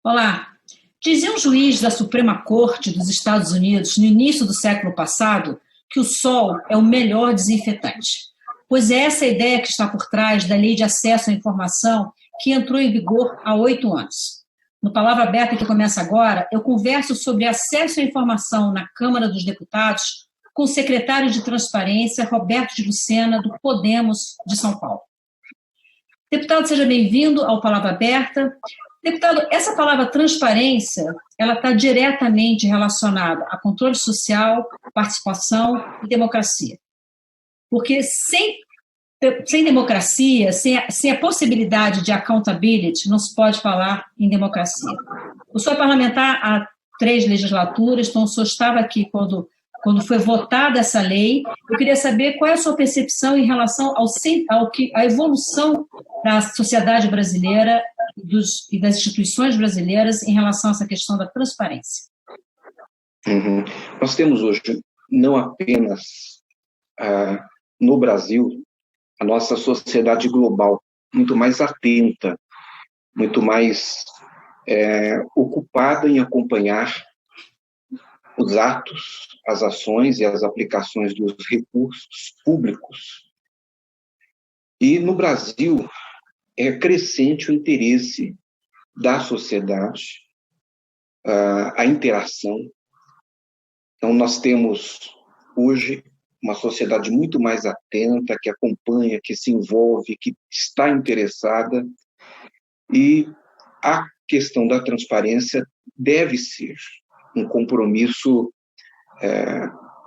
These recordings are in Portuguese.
Olá. Dizia um juiz da Suprema Corte dos Estados Unidos, no início do século passado, que o sol é o melhor desinfetante. Pois é essa a ideia que está por trás da Lei de Acesso à Informação, que entrou em vigor há 8 anos. No Palavra Aberta, que começa agora, eu converso sobre acesso à informação na Câmara dos Deputados com o secretário de Transparência, Roberto de Lucena, do Podemos de São Paulo. Deputado, seja bem-vindo ao Palavra Aberta. Deputado, essa palavra transparência, ela está diretamente relacionada a controle social, participação e democracia. Porque sem democracia, sem a possibilidade de accountability, não se pode falar em democracia. O senhor é parlamentar há 3 legislaturas, então o senhor estava aqui quando foi votada essa lei. Eu queria saber qual é a sua percepção em relação à evolução da sociedade brasileira e das instituições brasileiras em relação a essa questão da transparência. Nós temos hoje, não apenas no Brasil, a nossa sociedade global muito mais atenta, muito mais ocupada em acompanhar os atos, as ações e as aplicações dos recursos públicos. E no Brasil é crescente o interesse da sociedade, a interação. Então nós temos hoje uma sociedade muito mais atenta, que acompanha, que se envolve, que está interessada, e a questão da transparência deve ser um compromisso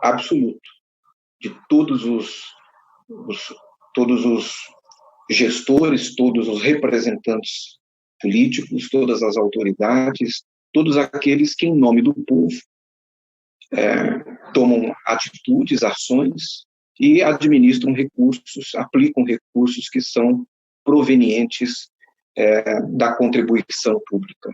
absoluto de todos os gestores, todos os representantes políticos, todas as autoridades, todos aqueles que, em nome do povo, tomam atitudes, ações e administram recursos, aplicam recursos que são provenientes da contribuição pública.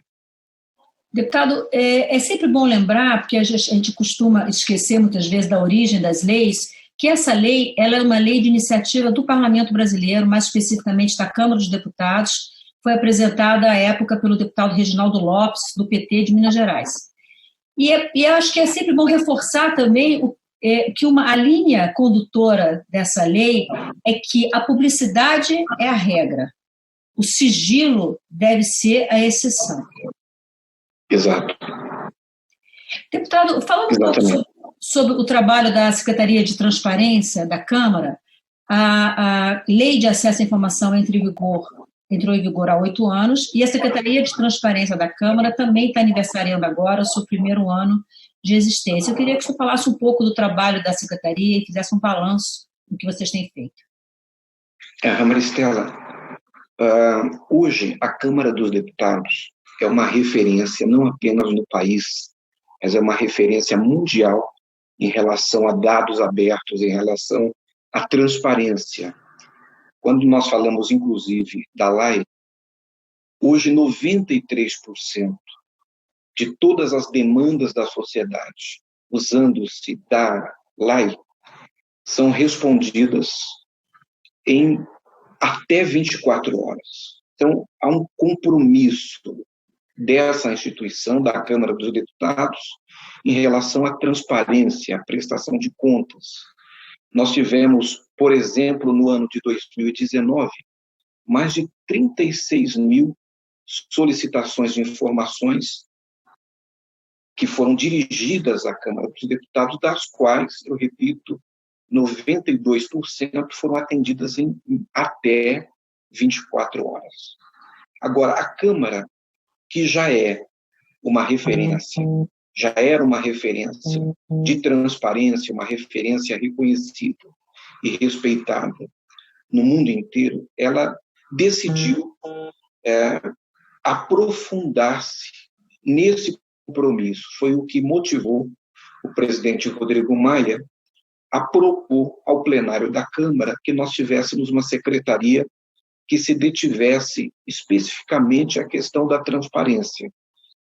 Deputado, é sempre bom lembrar, porque a gente costuma esquecer muitas vezes da origem das leis, que essa lei ela é uma lei de iniciativa do Parlamento Brasileiro, mais especificamente da Câmara dos Deputados, foi apresentada à época pelo deputado Reginaldo Lopes, do PT de Minas Gerais. E acho que é sempre bom reforçar também que a linha condutora dessa lei é que a publicidade é a regra, o sigilo deve ser a exceção. Exato. Deputado, falando um pouco sobre o trabalho da Secretaria de Transparência da Câmara, a Lei de Acesso à Informação entrou em vigor há 8 anos, e a Secretaria de Transparência da Câmara também está aniversariando agora o seu primeiro ano de existência. Eu queria que o senhor falasse um pouco do trabalho da Secretaria e fizesse um balanço do que vocês têm feito. Maristela, hoje a Câmara dos Deputados é uma referência não apenas no país, mas é uma referência mundial em relação a dados abertos, em relação à transparência. Quando nós falamos, inclusive, da LAI, hoje 93% de todas as demandas da sociedade, usando-se da LAI, são respondidas em até 24 horas. Então, há um compromisso dessa instituição, da Câmara dos Deputados, em relação à transparência, à prestação de contas. Nós tivemos, por exemplo, no ano de 2019, mais de 36 mil solicitações de informações que foram dirigidas à Câmara dos Deputados, das quais, eu repito, 92% foram atendidas em até 24 horas. Agora, a Câmara, que já era uma referência de transparência, uma referência reconhecida e respeitada no mundo inteiro, ela decidiu aprofundar-se nesse compromisso. Foi o que motivou o presidente Rodrigo Maia a propor ao plenário da Câmara que nós tivéssemos uma secretaria que se detivesse especificamente a questão da transparência,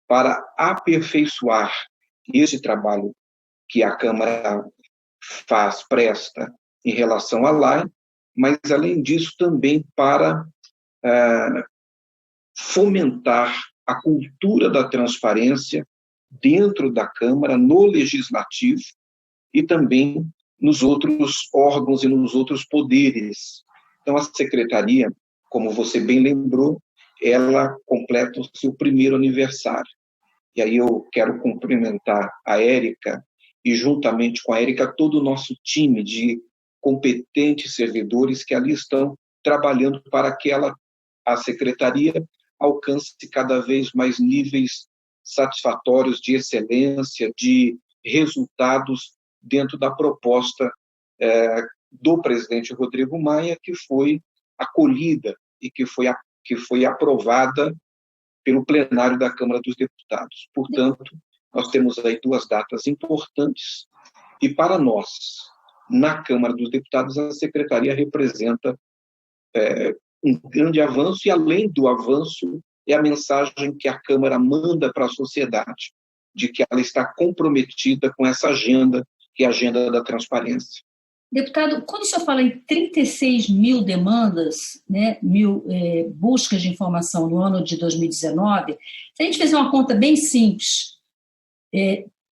para aperfeiçoar esse trabalho que a Câmara presta em relação à lei, mas, além disso, também para fomentar a cultura da transparência dentro da Câmara, no Legislativo e também nos outros órgãos e nos outros poderes. Então, a Secretaria, como você bem lembrou, ela completa o seu primeiro aniversário. E aí eu quero cumprimentar a Érica e, juntamente com a Érica, todo o nosso time de competentes servidores que ali estão trabalhando para que a Secretaria alcance cada vez mais níveis satisfatórios de excelência, de resultados dentro da proposta do presidente Rodrigo Maia, que foi acolhida e que foi aprovada pelo plenário da Câmara dos Deputados. Portanto, nós temos aí duas datas importantes e, para nós, na Câmara dos Deputados, a Secretaria representa um grande avanço e, além do avanço, é a mensagem que a Câmara manda para a sociedade, de que ela está comprometida com essa agenda, que é a agenda da transparência. Deputado, quando o senhor fala em 36 mil demandas, né, buscas de informação no ano de 2019, se a gente fizer uma conta bem simples,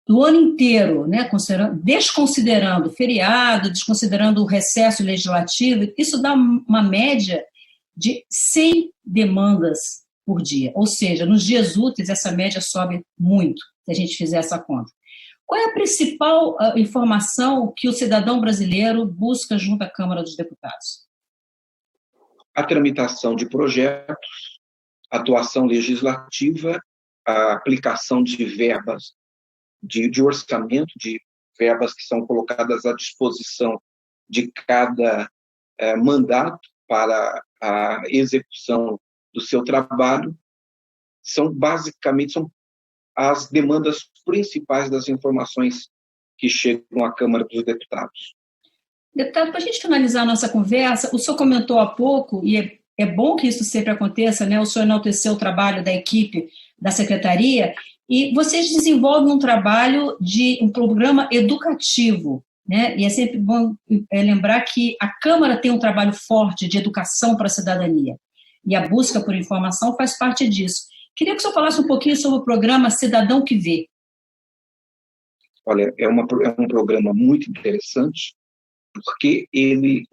do ano inteiro, né, desconsiderando feriado, desconsiderando o recesso legislativo, isso dá uma média de 100 demandas por dia. Ou seja, nos dias úteis, essa média sobe muito, se a gente fizer essa conta. Qual é a principal informação que o cidadão brasileiro busca junto à Câmara dos Deputados? A tramitação de projetos, atuação legislativa, a aplicação de verbas de orçamento, de verbas que são colocadas à disposição de cada mandato para a execução do seu trabalho, basicamente são as demandas principais das informações que chegam à Câmara dos Deputados. Deputado, para a gente finalizar a nossa conversa, o senhor comentou há pouco, e é bom que isso sempre aconteça, né? O senhor enalteceu o trabalho da equipe da Secretaria, e vocês desenvolvem um trabalho de um programa educativo, né? E é sempre bom lembrar que a Câmara tem um trabalho forte de educação para a cidadania, e a busca por informação faz parte disso. Queria que o senhor falasse um pouquinho sobre o programa Cidadão que Vê. Olha, é um programa muito interessante, porque ele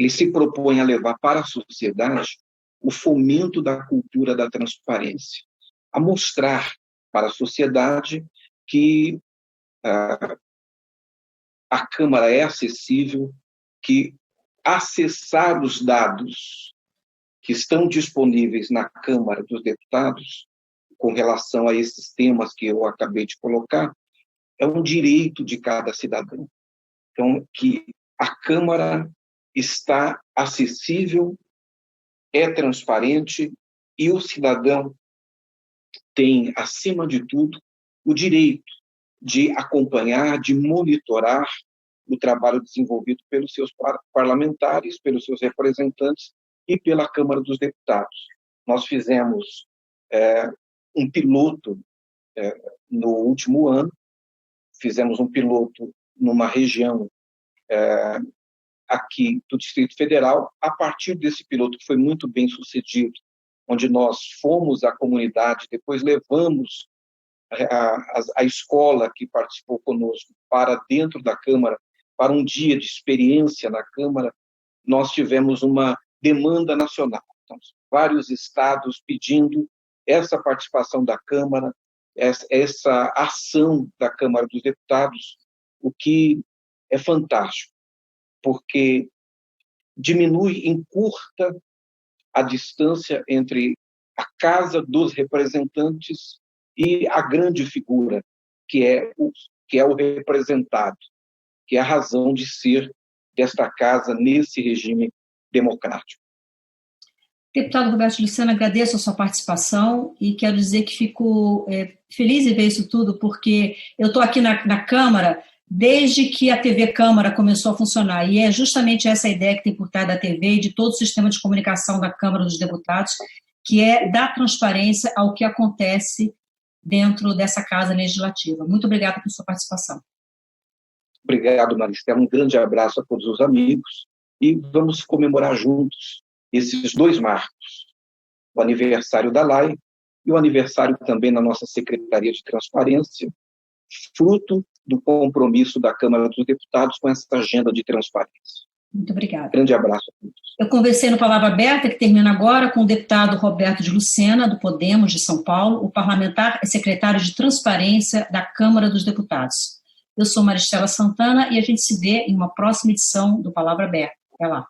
se propõe a levar para a sociedade o fomento da cultura da transparência, a mostrar para a sociedade que a Câmara é acessível, que acessar os dados que estão disponíveis na Câmara dos Deputados, com relação a esses temas que eu acabei de colocar, é um direito de cada cidadão. Então, que a Câmara está acessível, é transparente e o cidadão tem, acima de tudo, o direito de acompanhar, de monitorar o trabalho desenvolvido pelos seus parlamentares, pelos seus representantes e pela Câmara dos Deputados. Nós fizemos um piloto no último ano, fizemos um piloto numa região aqui do Distrito Federal. A partir desse piloto, que foi muito bem sucedido, onde nós fomos à comunidade, depois levamos a escola que participou conosco para dentro da Câmara, para um dia de experiência na Câmara, nós tivemos uma demanda nacional. Então, vários estados pedindo essa participação da Câmara, essa ação da Câmara dos Deputados, o que é fantástico, porque encurta a distância entre a Casa dos Representantes e a grande figura, que é o representado, que é a razão de ser desta Casa nesse regime democrático. Deputado Roberto Lucena, agradeço a sua participação e quero dizer que fico feliz em ver isso tudo, porque eu estou aqui na Câmara desde que a TV Câmara começou a funcionar, e é justamente essa ideia que tem por trás da TV e de todo o sistema de comunicação da Câmara dos Deputados, que é dar transparência ao que acontece dentro dessa Casa Legislativa. Muito obrigada pela sua participação. Obrigado, Maristela. Um grande abraço a todos os amigos e vamos comemorar juntos esses 2 marcos. o aniversário da LAI e o aniversário também na nossa Secretaria de Transparência, fruto do compromisso da Câmara dos Deputados com essa agenda de transparência. Muito obrigada. Grande abraço a todos. Eu conversei no Palavra Aberta, que termina agora, com o deputado Roberto de Lucena, do Podemos, de São Paulo. O parlamentar é secretário de Transparência da Câmara dos Deputados. Eu sou Maristela Santana e a gente se vê em uma próxima edição do Palavra Aberta. Até lá.